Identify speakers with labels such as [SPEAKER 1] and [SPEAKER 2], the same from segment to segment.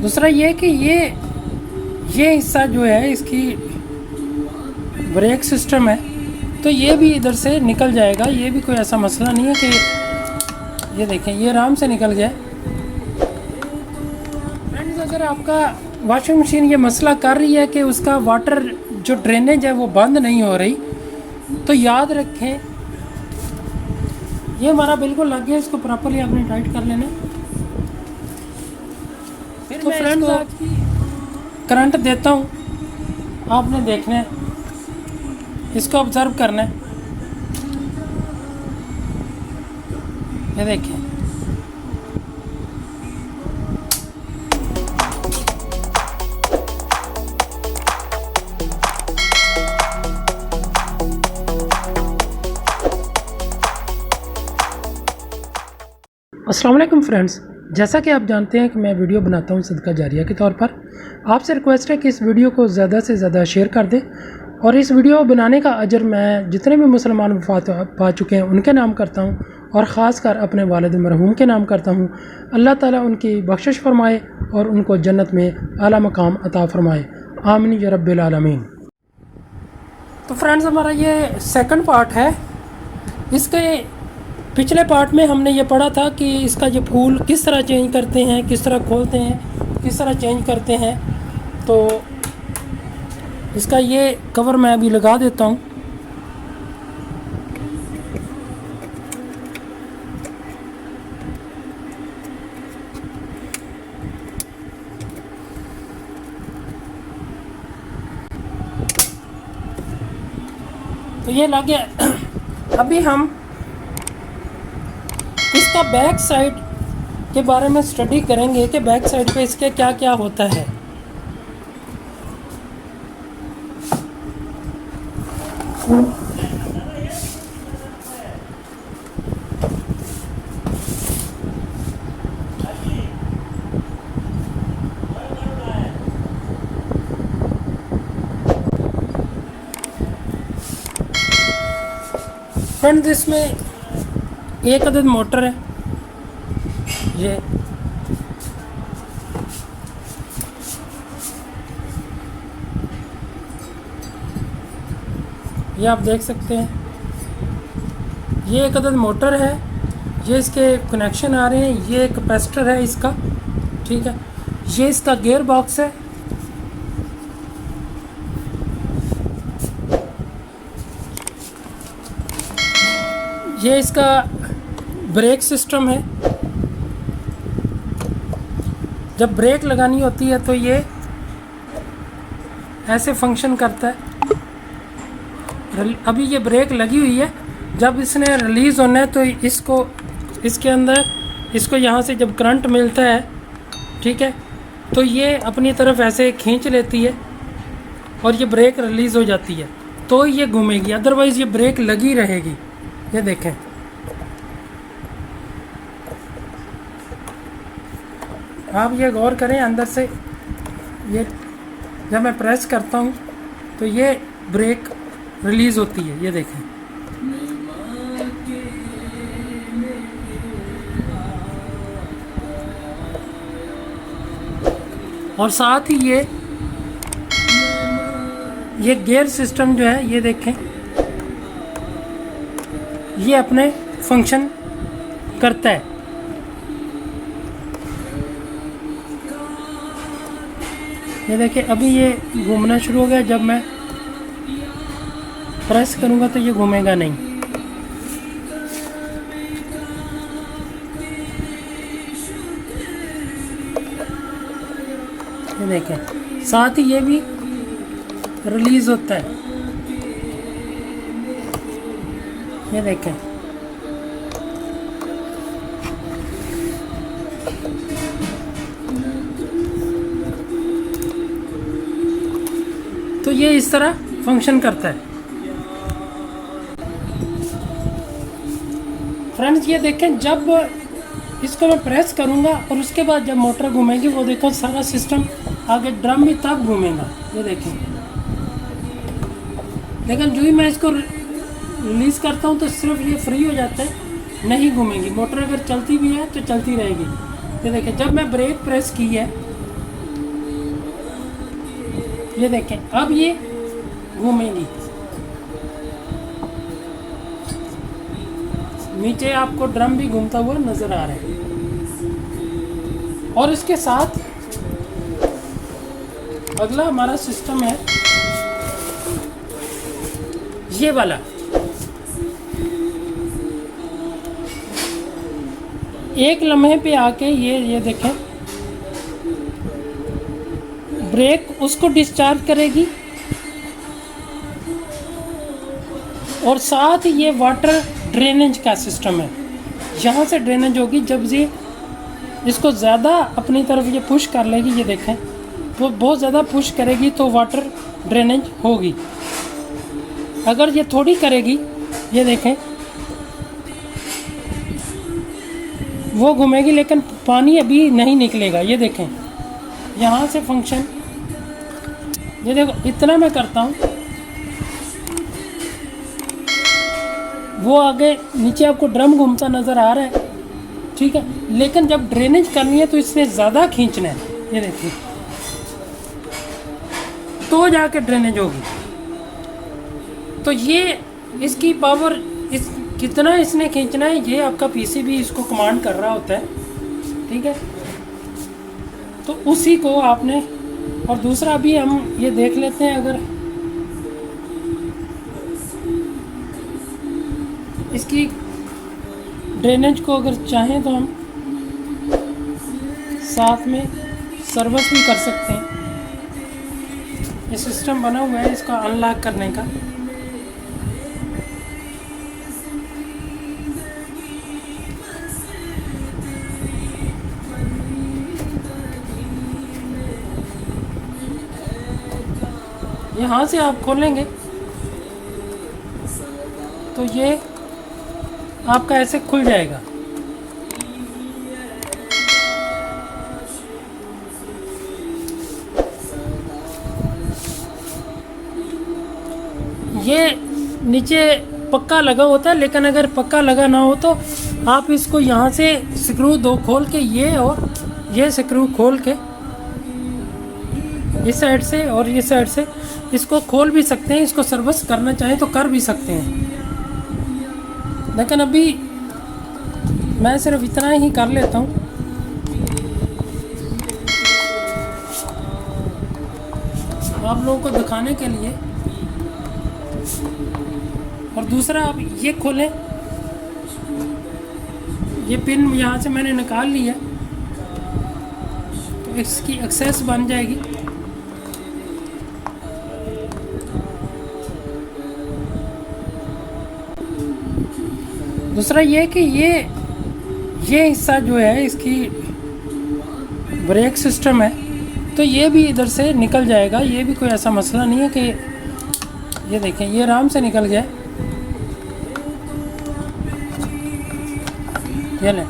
[SPEAKER 1] दूसरा ये कि ये हिस्सा जो है इसकी ब्रेक सिस्टम है, तो ये भी इधर से निकल जाएगा। ये भी कोई ऐसा मसला नहीं है कि ये देखें ये आराम से निकल गया। फ्रेंड्स, अगर आपका वॉशिंग मशीन ये मसला कर रही है कि उसका वाटर जो ड्रेनेज है वो बंद नहीं हो रही, तो याद रखें ये हमारा बिल्कुल लग गया, इसको प्रॉपर्ली आपने टाइट कर लेना। फिर तो फ्रेंड्स करंट देता हूँ, आपने देखना है, इसको ऑब्ज़र्व करना है। ये देखिए अस्सलाम वालेकुम फ्रेंड्स, जैसा कि आप जानते हैं कि मैं वीडियो बनाता हूं सदका जारिया के तौर पर। आपसे रिक्वेस्ट है कि इस वीडियो को ज़्यादा से ज़्यादा शेयर कर दें, और इस वीडियो बनाने का अजर मैं जितने भी मुसलमान वफ़ात पा चुके हैं उनके नाम करता हूं, और ख़ास कर अपने वालिद मरहूम के नाम करता हूं। अल्लाह ताला उनकी बख्शिश फरमाए और उनको जन्नत में आला मकाम अता फ़रमाए, आमीन या रब्बिल आलमीन। तो फ्रेंड्स, हमारा ये सेकंड पार्ट है। इसके पिछले पार्ट में हमने ये पढ़ा था कि इसका ये फूल किस तरह चेंज करते हैं, किस तरह खोलते हैं, किस तरह चेंज करते हैं। तो इसका ये कवर मैं अभी लगा देता हूँ। तो ये लग गया। अभी हम इसका बैक साइड के बारे में स्टडी करेंगे कि बैक साइड पे इसके क्या क्या होता है। फ्रेंड्स, इसमें एक अदद मोटर है। ये आप देख सकते हैं, ये एक अदद मोटर है। ये इसके कनेक्शन आ रहे हैं। ये कैपेसिटर है इसका, ठीक है। ये इसका गियर बॉक्स है। ये इसका ब्रेक सिस्टम है। जब ब्रेक लगानी होती है तो ये ऐसे फंक्शन करता है। अभी ये ब्रेक लगी हुई है, जब इसने रिलीज़ होना है तो इसको इसके अंदर इसको यहाँ से जब करंट मिलता है, ठीक है, तो ये अपनी तरफ ऐसे खींच लेती है और ये ब्रेक रिलीज़ हो जाती है, तो ये घूमेगी। अदरवाइज़ ये ब्रेक लगी रहेगी। ये देखें, आप ये गौर करें, अंदर से ये जब मैं प्रेस करता हूँ तो ये ब्रेक रिलीज़ होती है। ये देखें, और साथ ही ये गियर सिस्टम जो है, ये देखें, ये अपने फंक्शन करता है। ये देखिए, अभी ये घूमना शुरू हो गया। जब मैं प्रेस करूँगा तो ये घूमेगा नहीं। ये देखें, साथ ही ये भी रिलीज़ होता है। ये देखें, तो ये इस तरह फंक्शन करता है। फ्रेंड्स, ये देखें, जब इसको मैं प्रेस करूँगा और उसके बाद जब मोटर घूमेगी, वो देखो सारा सिस्टम आगे ड्रम भी तब घूमेगा। ये देखें, लेकिन जो ही मैं इसको रिलीज़ करता हूँ तो सिर्फ ये फ्री हो जाता है, नहीं घूमेगी। मोटर अगर चलती भी है तो चलती रहेगी। ये देखिए, जब मैं ब्रेक प्रेस की है ये देखें अब ये घूमेंगी। नीचे आपको ड्रम भी घूमता हुआ नजर आ रहा है। और इसके साथ अगला हमारा सिस्टम है ये वाला। एक लम्हे पे आके ये देखें ब्रेक उसको डिस्चार्ज करेगी और साथ ये वाटर ड्रेनेज का सिस्टम है। यहाँ से ड्रेनेज होगी जब ये इसको ज़्यादा अपनी तरफ ये पुश कर लेगी, ये देखें वो बहुत ज़्यादा पुश करेगी तो वाटर ड्रेनेज होगी। अगर ये थोड़ी करेगी, ये देखें वो घूमेगी लेकिन पानी अभी नहीं निकलेगा। ये देखें यहाँ से फंक्शन, ये देखो इतना मैं करता हूँ वो आगे नीचे आपको ड्रम घूमता नज़र आ रहा है, ठीक है। लेकिन जब ड्रेनेज करनी है तो इसने ज़्यादा खींचना है, ये देखिए तो जाके ड्रेनेज होगी। तो ये इसकी पावर इस कितना इसने खींचना है ये आपका पीसीबी इसको कमांड कर रहा होता है, ठीक है। तो उसी को आपने, और दूसरा भी हम ये देख लेते हैं, अगर इसकी ड्रेनेज को अगर चाहें तो हम साथ में सर्विस भी कर सकते हैं। ये सिस्टम बना हुआ है इसका अनलॉक करने का। यहाँ से आप खोलेंगे तो ये आपका ऐसे खुल जाएगा। ये नीचे पक्का लगा होता है, लेकिन अगर पक्का लगा ना हो तो आप इसको यहाँ से स्क्रू दो खोल के, ये और ये स्क्रू खोल के इस साइड से और इस साइड से इसको खोल भी सकते हैं। इसको सर्विस करना चाहें तो कर भी सकते हैं, लेकिन अभी मैं सिर्फ इतना ही कर लेता हूँ। आप लोगों को दिखाने के लिए। और दूसरा आप ये खोलें, ये पिन यहाँ से मैंने निकाल लिया तो इसकी एक्सेस बन जाएगी। दूसरा ये कि ये हिस्सा जो है इसकी ब्रेक सिस्टम है, तो ये भी इधर से निकल जाएगा। ये भी कोई ऐसा मसला नहीं है कि ये देखें ये आराम से निकल गया। ये लें,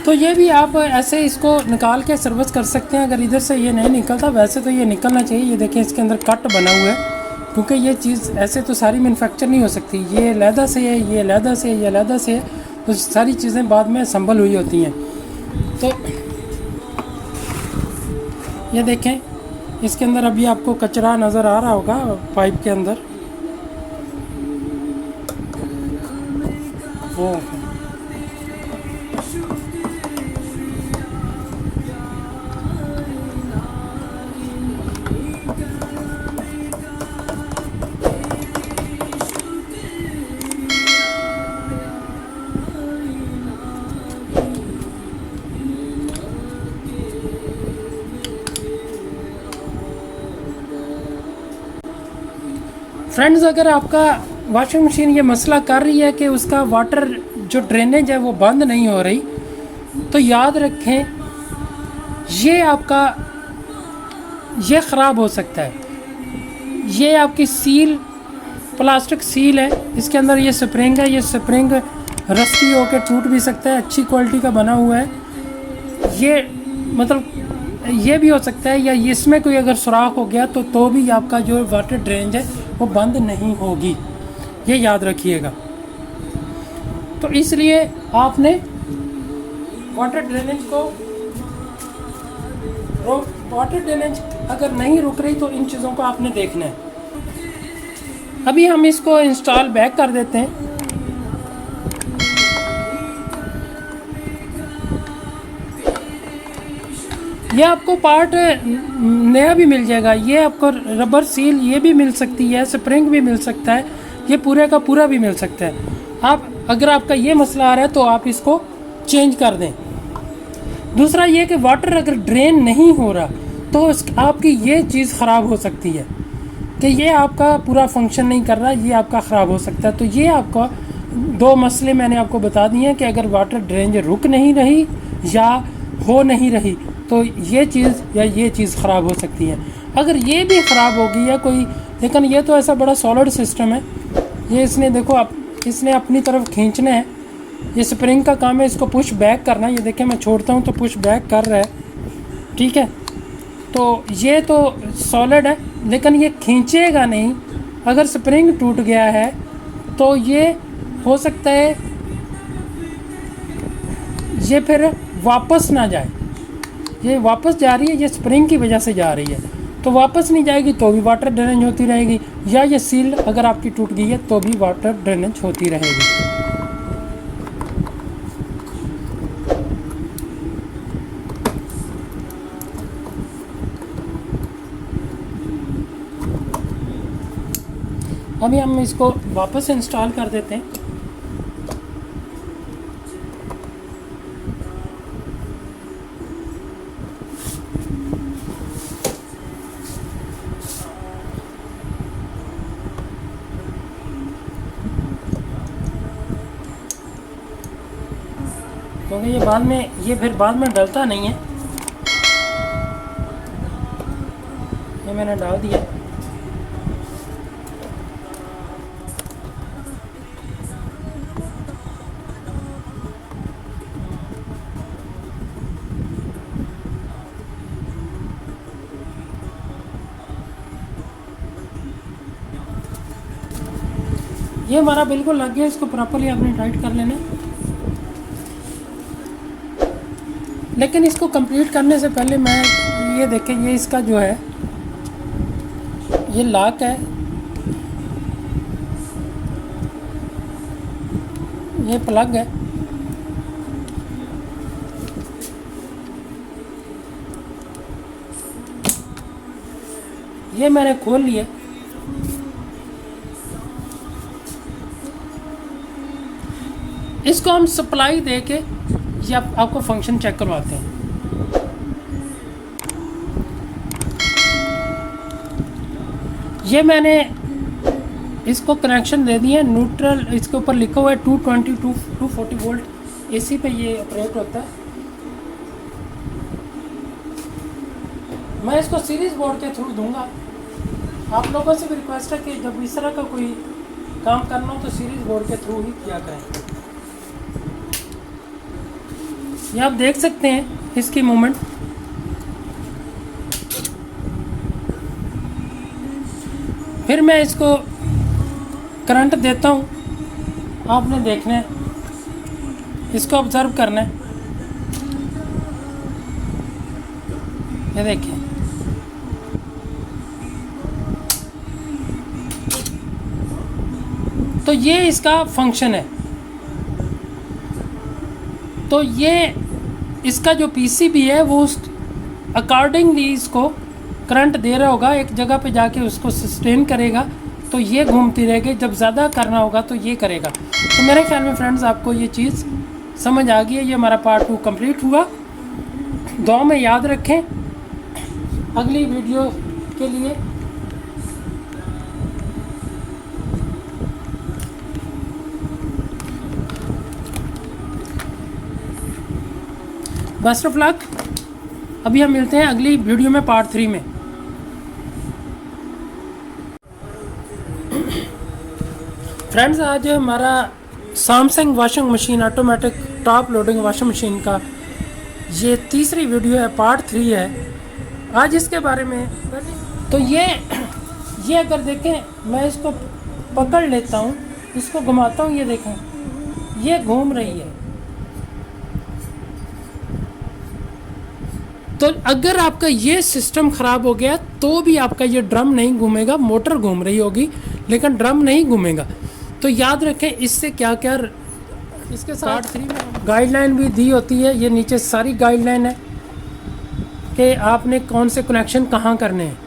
[SPEAKER 1] तो ये भी आप ऐसे इसको निकाल के सर्विस कर सकते हैं। अगर इधर से ये नहीं निकलता, वैसे तो ये निकलना चाहिए। ये देखें इसके अंदर कट बना हुआ है, क्योंकि ये चीज़ ऐसे तो सारी मैन्युफैक्चर नहीं हो सकती। ये लैदा से है, ये लैदा से है, ये लैदा से है, तो सारी चीज़ें बाद में संभल हुई होती हैं। तो ये देखें इसके अंदर अभी आपको कचरा नज़र आ रहा होगा पाइप के अंदर। वो फ्रेंड्स, अगर आपका वॉशिंग मशीन ये मसला कर रही है कि उसका वाटर जो ड्रेनेज है वो बंद नहीं हो रही, तो याद रखें ये आपका ये ख़राब हो सकता है। ये आपकी सील प्लास्टिक सील है, इसके अंदर ये स्प्रिंग है। ये स्प्रिंग रस्टी होकर टूट भी सकता है, अच्छी क्वालिटी का बना हुआ है ये, मतलब ये भी हो सकता है। या इसमें कोई अगर सुराख हो गया तो भी आपका जो वाटर ड्रेनेज है वो बंद नहीं होगी, ये याद रखिएगा। तो इसलिए आपने वाटर ड्रेनेज को वाटर ड्रेनेज अगर नहीं रुक रही तो इन चीज़ों को आपने देखना है। अभी हम इसको इंस्टॉल बैक कर देते हैं। ये आपको पार्ट नया भी मिल जाएगा, ये आपको रबर सील ये भी मिल सकती है, स्प्रिंग भी मिल सकता है, ये पूरे का पूरा भी मिल सकता है। आप अगर आपका ये मसला आ रहा है तो आप इसको चेंज कर दें। दूसरा ये कि वाटर अगर ड्रेन नहीं हो रहा तो आपकी ये चीज़ ख़राब हो सकती है कि ये आपका पूरा फंक्शन नहीं कर रहा, ये आपका ख़राब हो सकता है। तो ये आपका दो मसले मैंने आपको बता दिए हैं कि अगर वाटर ड्रेन रुक नहीं रही या हो नहीं रही तो ये चीज़ या ये चीज़ ख़राब हो सकती है। अगर ये भी ख़राब होगी या कोई, लेकिन ये तो ऐसा बड़ा सॉलिड सिस्टम है, ये इसने देखो इसने अपनी तरफ खींचना है, ये स्प्रिंग का काम है, इसको पुश बैक करना है। ये देखें मैं छोड़ता हूँ तो पुश बैक कर रहा है, ठीक है। तो ये तो सॉलिड है लेकिन ये खींचेगा नहीं। अगर स्प्रिंग टूट गया है तो ये हो सकता है ये फिर वापस ना जाए। ये वापस जा रही है, ये स्प्रिंग की वजह से जा रही है, तो वापस नहीं जाएगी तो भी वाटर ड्रेनेज होती रहेगी, या ये सील अगर आपकी टूट गई है तो भी वाटर ड्रेनेज होती रहेगी। अभी हम इसको वापस इंस्टॉल कर देते हैं। क्योंकि ये फिर बाद में डलता नहीं है। ये मैंने डाल दिया। ये हमारा बिल्कुल लग गया, इसको प्रॉपर्ली आपने टाइट कर लेना। लेकिन इसको कंप्लीट करने से पहले मैं ये देखें, ये इसका जो है ये लॉक है, ये प्लग है, ये मैंने खोल लिया। इसको हम सप्लाई दे के ये आपको फंक्शन चेक करवाते हैं। ये मैंने इसको कनेक्शन दे दिया न्यूट्रल, इसके ऊपर लिखा हुआ है 220 240 वोल्ट एसी पे ये ऑपरेट होता है। मैं इसको सीरीज बोर्ड के थ्रू दूंगा। आप लोगों से भी रिक्वेस्ट है कि जब इस तरह का कोई काम करना हो तो सीरीज बोर्ड के थ्रू ही किया करें। ये आप देख सकते हैं इसकी मूवमेंट। फिर मैं इसको करंट देता हूँ, आपने देखना है, इसको ऑब्जर्व करना है। ये देखिए, तो ये इसका फंक्शन है। तो ये इसका जो पीसीबी है वो उस अकॉर्डिंगली इसको करंट दे रहा होगा, एक जगह पे जाके उसको सस्टेन करेगा तो ये घूमती रहेगी। जब ज़्यादा करना होगा तो ये करेगा। तो मेरे ख्याल में फ्रेंड्स आपको ये चीज़ समझ आ गई है। ये हमारा पार्ट 2 कंप्लीट हुआ। दुआ में याद रखें अगली वीडियो के लिए। Best of luck. अभी हम मिलते हैं अगली वीडियो में पार्ट 3 में। फ्रेंड्स आज हमारा Samsung washing machine automatic top loading washing machine का ये तीसरी वीडियो है, पार्ट 3 है आज इसके बारे में। तो ये अगर देखें मैं इसको पकड़ लेता हूँ, इसको घुमाता हूँ, ये देखें ये घूम रही है। तो अगर आपका ये सिस्टम ख़राब हो गया तो भी आपका ये ड्रम नहीं घूमेगा, मोटर घूम रही होगी लेकिन ड्रम नहीं घूमेगा। तो याद रखें इससे क्या क्या इसके साथ 3 में गाइडलाइन भी दी होती है। ये नीचे सारी गाइडलाइन है कि आपने कौन से कनेक्शन कहाँ करने हैं।